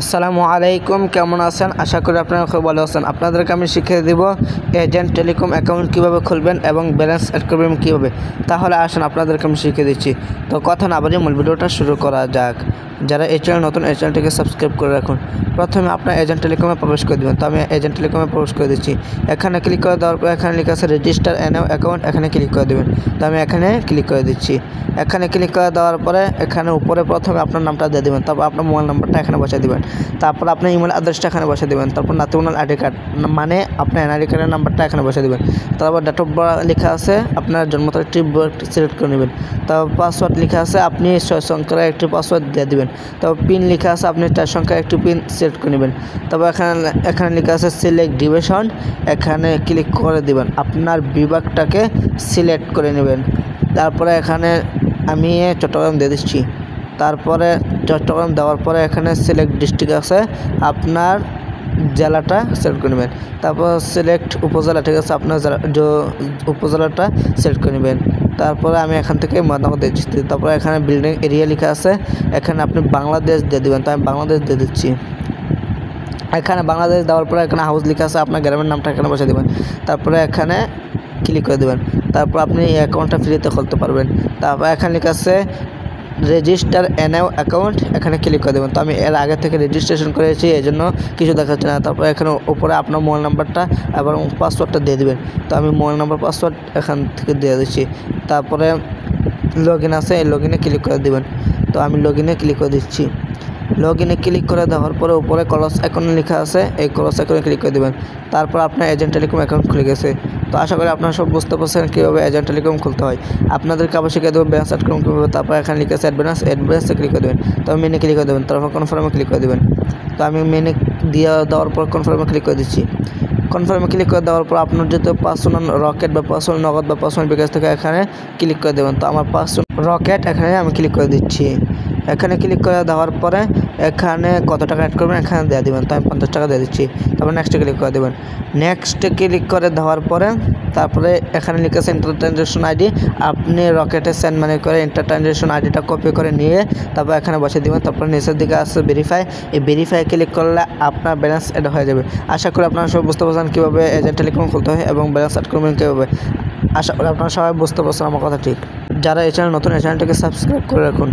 আসসালামু আলাইকুম, কেমন আছেন? আশা করি আপনারা খুব ভালো আছেন। আপনাদেরকে আমি শিখিয়ে দেব এজেন্ট টেলিকম অ্যাকাউন্ট কীভাবে খুলবেন এবং ব্যালেন্স অ্যাড করবেন কীভাবে। তাহলে আসুন আপনাদেরকে আমি শিখিয়ে দিচ্ছি। তো কথা না বাড়িয়ে মূল ভিডিওটা শুরু করা যাক। যারা এই চ্যানেল নতুন, এই চ্যানেলটিকে সাবস্ক্রাইব করে রাখুন। প্রথমে আপনার এজেন্ট টেলিকমে প্রবেশ করে দেবেন। তো আমি এজেন্ট টেলিকমে প্রবেশ করে দিচ্ছি। এখানে ক্লিক করে দেওয়ার পর এখানে লেখা আছে রেজিস্টার এনও অ্যাকাউন্ট, এখানে ক্লিক করে দেবেন। তো আমি এখানে ক্লিক করে দিচ্ছি। এখানে ক্লিক করে দেওয়ার পরে এখানে উপরে প্রথমে আপনার নামটা দিয়ে দেবেন, তারপর আপনার মোবাইল নাম্বারটা এখানে বসিয়ে দেবেন, তারপর আপনার ইমেল অ্যাড্রেসটা এখানে বসিয়ে দেবেন, তারপর ন্যাশনাল আইডি কার্ড মানে আপনার এনআইডি কার্ডের নাম্বারটা এখানে বসিয়ে দেবেন, তারপর ডেট অফ বার্থ লেখা আছে আপনার জন্ম তারিখটি সিলেক্ট করে নেবেন, তারপর পাসওয়ার্ড লেখা আছে আপনি 6 সংখ্যার একটি পাসওয়ার্ড দিয়ে দেবেন, তারপর পিন লেখা আছে আপনি 4 সংখ্যার একটি পিন সিলেক্ট করে নেবেন, তারপর এখানে লেখা আছে সিলেক্ট ডিভিশন, এখানে ক্লিক করে দেবেন, আপনার বিভাগটাকে সিলেক্ট করে নেবেন। তারপরে এখানে আমি চট্টগ্রাম দিয়ে দিচ্ছি। তারপরে চট্টগ্রাম দেওয়ার পরে এখানে সিলেক্ট ডিস্ট্রিক্ট আছে, আপনার জেলাটা সিলেক্ট করে নেবেন, তারপর সিলেক্ট উপজেলা, ঠিক আছে, আপনার উপজেলাটা সিলেক্ট করে নেবেন। তারপরে আমি এখান থেকে মতামত দিয়ে দিচ্ছি। তারপরে এখানে বিল্ডিং এরিয়া লেখা আছে, এখানে আপনি বাংলাদেশ দিয়ে দেবেন, তো আমি বাংলাদেশ দিয়ে দিচ্ছি। এখানে বাংলাদেশ দেওয়ার পরে এখানে হাউস লেখা আছে, আপনার গ্রামের নামটা এখানে বসে দেবেন, তারপরে এখানে ক্লিক করে দেবেন। তারপর আপনি এই অ্যাকাউন্টটা ফ্রিতে খুলতে পারবেন। তারপর এখানে লেখা আছে রেজিস্টার এনও অ্যাকাউন্ট, এখানে ক্লিক করে দেবেন। তো আমি এর আগে থেকে রেজিস্ট্রেশন করেছি, এই জন্য কিছু দেখাচ্ছে না। তারপর এখানে উপরে আপনার মোবাইল নাম্বারটা এবং পাসওয়ার্ডটা দিয়ে দেবেন। তো আমি মোবাইল নাম্বার পাসওয়ার্ড এখান থেকে দিয়ে দিচ্ছি। তারপরে লগ ইন আছে, এই লগ ইনে ক্লিক করে দেবেন। তো আমি লগ ইনে ক্লিক করে দিচ্ছি। লগ ইনে ক্লিক করে দেওয়ার পরে উপরে ক্রস আইকন লেখা আছে, এই ক্রস আইকনে ক্লিক করে দেবেন। তারপর আপনার এজেন্ট টেলিকম অ্যাকাউন্ট খুলে গেছে। তো আশা করি আপনারা সব বুঝতে পারছেন কীভাবে এজেন্ট টেলিকম খুলতে হয়। আপনাদেরকে আবার শিখিয়ে দেবো ব্যালেন্স অ্যাড করুন কীভাবে। তারপর এখানে লিখে আছে অ্যাডভান্সে ক্লিক করে দেবেন। তো মেনে ক্লিক করে দেবেন, তারপর কনফার্মে ক্লিক করে দেবেন। তো আমি মেনে দেওয়ার পর কনফার্মে ক্লিক করে দিচ্ছি। কনফার্মে ক্লিক করে দেওয়ার পর আপনার যেহেতু পার্সোনাল রকেট বা পার্সোনাল নগদ বা পার্সোনাল বিকাশ থেকে এখানে ক্লিক করে দেবেন। তো আমার পার্সোনাল রকেট এখানে আমি ক্লিক করে দিচ্ছি। এখানে ক্লিক করে দেওয়ার পরে এখানে কত টাকা অ্যাড করবেন এখানে দিয়ে দেবেন। তো আমি 50 টাকা দিয়ে দিচ্ছি। তারপর নেক্সটে ক্লিক করে দেবেন। নেক্সটে ক্লিক করে দেওয়ার পরে তারপরে এখানে লিখেছে ইন্টার ট্রানজ্যাকশন আইডি, আপনি রকেটে সেন্ড মানি করে ইন্টার ট্রানজ্যাকশন আইডিটা কপি করে নিয়ে তারপর এখানে বসিয়ে দেবেন। তারপর নিচের দিকে আসছে ভেরিফাই, এই ভেরিফাই ক্লিক করলে আপনার ব্যালেন্স অ্যাড হয়ে যাবে। আশা করি আপনারা সব বুঝতে পারছেন কীভাবে এজেন্ট টেলিকম খুলতে হয় এবং ব্যালেন্স অ্যাড করবেন কীভাবে। আশা করি আপনারা সবাই বুঝতে পারছেন আমার কথা ঠিক। যারা এই চ্যানেল নতুন, এই চ্যানেলটিকে সাবস্ক্রাইব করে রাখুন।